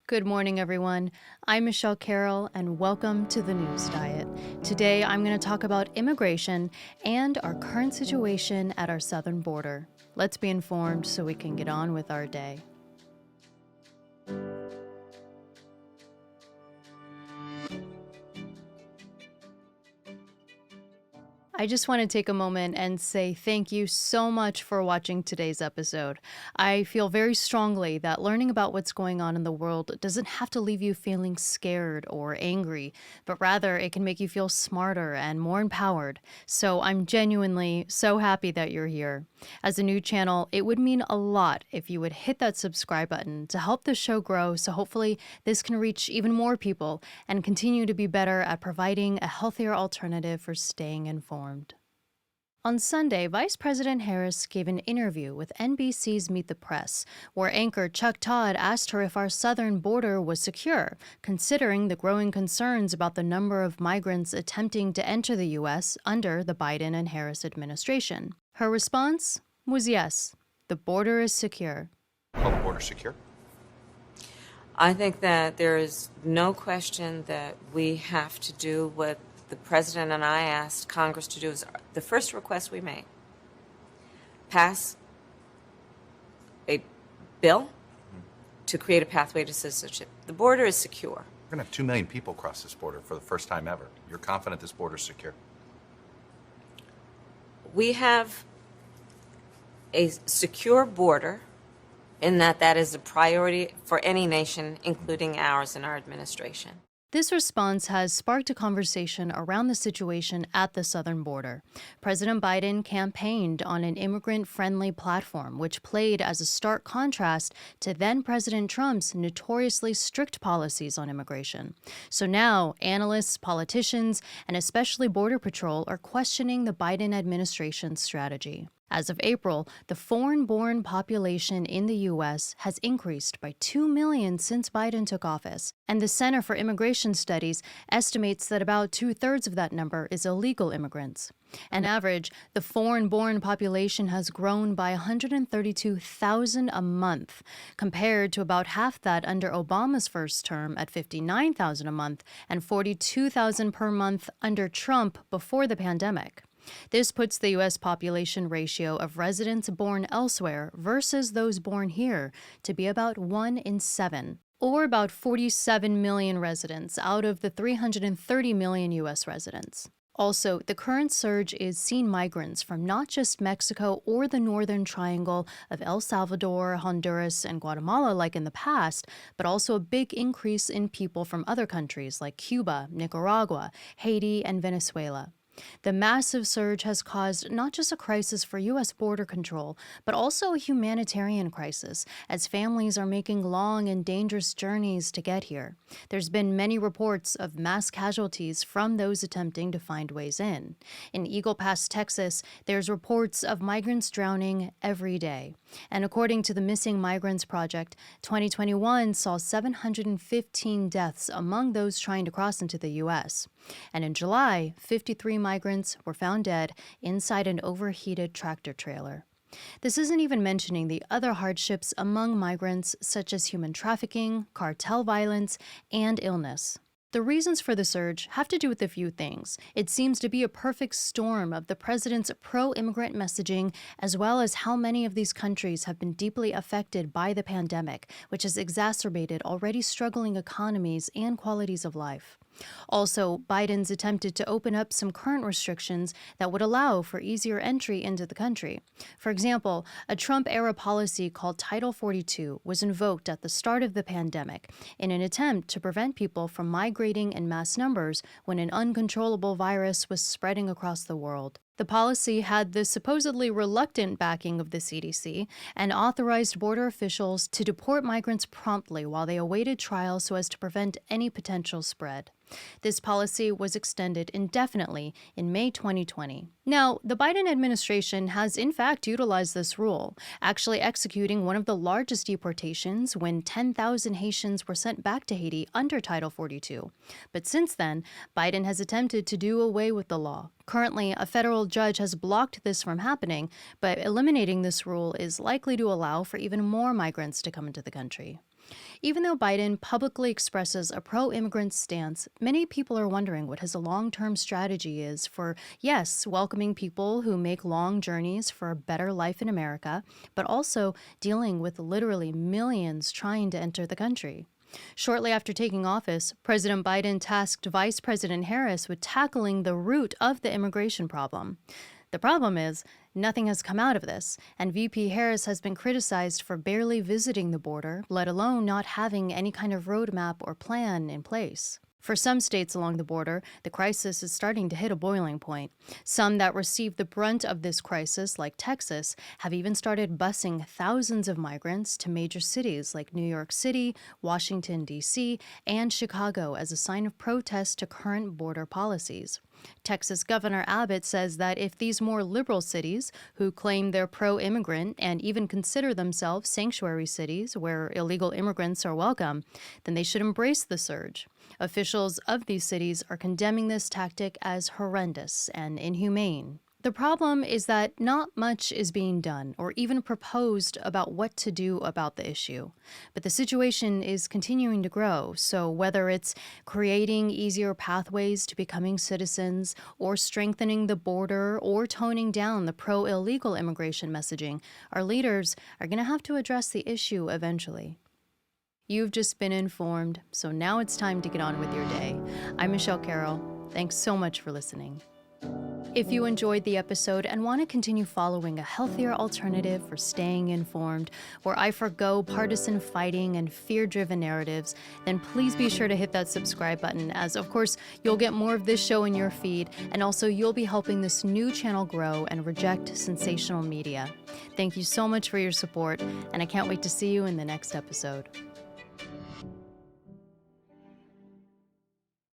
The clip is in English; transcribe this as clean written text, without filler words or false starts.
Good morning, everyone. I'm Michele Carroll, and welcome to the News Diet. Today, I'm going to talk about immigration and our current situation at our southern border. Let's be informed so we can get on with our day. I just want to take a moment and say thank you so much for watching today's episode. I feel very strongly that learning about what's going on in the world doesn't have to leave you feeling scared or angry, but rather it can make you feel smarter and more empowered. So I'm genuinely so happy that you're here. As a new channel, it would mean a lot if you would hit that subscribe button to help the show grow, so hopefully this can reach even more people and continue to be better at providing a healthier alternative for staying informed. On Sunday, Vice President Harris gave an interview with NBC's Meet the Press, where anchor Chuck Todd asked her if our southern border was secure, considering the growing concerns about the number of migrants attempting to enter the U.S. under the Biden and Harris administration. Her response was yes, the border is secure. Oh, the border secure? I think that there is no question that we have to do what the president and I asked Congress to do. Is the first request we made. Pass a bill to create a pathway to citizenship. The border is secure. We're going to have 2 million people cross this border for the first time ever. You're confident this border is secure? We have a secure border in that is a priority for any nation, including ours and our administration. This response has sparked a conversation around the situation at the southern border. President Biden campaigned on an immigrant-friendly platform, which played as a stark contrast to then-President Trump's notoriously strict policies on immigration. So now, analysts, politicians, and especially Border Patrol are questioning the Biden administration's strategy. As of April, the foreign-born population in the U.S. has increased by 2 million since Biden took office, and the Center for Immigration Studies estimates that about 2/3 of that number is illegal immigrants. On average, the foreign-born population has grown by 132,000 a month, compared to about half that under Obama's first term at 59,000 a month and 42,000 per month under Trump before the pandemic. This puts the U.S. population ratio of residents born elsewhere versus those born here to be about 1 in 7, or about 47 million residents out of the 330 million U.S. residents. Also, the current surge is seeing migrants from not just Mexico or the northern triangle of El Salvador, Honduras, and Guatemala like in the past, but also a big increase in people from other countries like Cuba, Nicaragua, Haiti, and Venezuela. The massive surge has caused not just a crisis for U.S. border control, but also a humanitarian crisis, as families are making long and dangerous journeys to get here. There's been many reports of mass casualties from those attempting to find ways in. In Eagle Pass, Texas, there's reports of migrants drowning every day. And according to the Missing Migrants Project, 2021 saw 715 deaths among those trying to cross into the U.S. And in July, 53 migrants were found dead inside an overheated tractor trailer. This isn't even mentioning the other hardships among migrants, such as human trafficking, cartel violence, and illness. The reasons for the surge have to do with a few things. It seems to be a perfect storm of the president's pro-immigrant messaging, as well as how many of these countries have been deeply affected by the pandemic, which has exacerbated already struggling economies and qualities of life. Also, Biden's attempted to open up some current restrictions that would allow for easier entry into the country. For example, a Trump-era policy called Title 42 was invoked at the start of the pandemic in an attempt to prevent people from migrating in mass numbers when an uncontrollable virus was spreading across the world. The policy had the supposedly reluctant backing of the CDC and authorized border officials to deport migrants promptly while they awaited trial so as to prevent any potential spread. This policy was extended indefinitely in May 2020. Now, the Biden administration has in fact utilized this rule, actually executing one of the largest deportations when 10,000 Haitians were sent back to Haiti under Title 42. But since then, Biden has attempted to do away with the law. Currently, a federal judge has blocked this from happening, but eliminating this rule is likely to allow for even more migrants to come into the country. Even though Biden publicly expresses a pro-immigrant stance, many people are wondering what his long-term strategy is for, yes, welcoming people who make long journeys for a better life in America, but also dealing with literally millions trying to enter the country. Shortly after taking office, President Biden tasked Vice President Harris with tackling the root of the immigration problem. The problem is, nothing has come out of this, and VP Harris has been criticized for barely visiting the border, let alone not having any kind of roadmap or plan in place. For some states along the border, the crisis is starting to hit a boiling point. Some that received the brunt of this crisis, like Texas, have even started busing thousands of migrants to major cities like New York City, Washington, D.C., and Chicago as a sign of protest to current border policies. Texas Governor Abbott says that if these more liberal cities, who claim they're pro-immigrant and even consider themselves sanctuary cities where illegal immigrants are welcome, then they should embrace the surge. Officials of these cities are condemning this tactic as horrendous and inhumane. The problem is that not much is being done or even proposed about what to do about the issue. But the situation is continuing to grow, so whether it's creating easier pathways to becoming citizens, or strengthening the border, or toning down the pro-illegal immigration messaging, our leaders are going to have to address the issue eventually. You've just been informed, so now it's time to get on with your day. I'm Michele Carroll. Thanks so much for listening. If you enjoyed the episode and want to continue following a healthier alternative for staying informed, where I forgo partisan fighting and fear-driven narratives, then please be sure to hit that subscribe button, as of course you'll get more of this show in your feed, and also you'll be helping this new channel grow and reject sensational media. Thank you so much for your support, and I can't wait to see you in the next episode.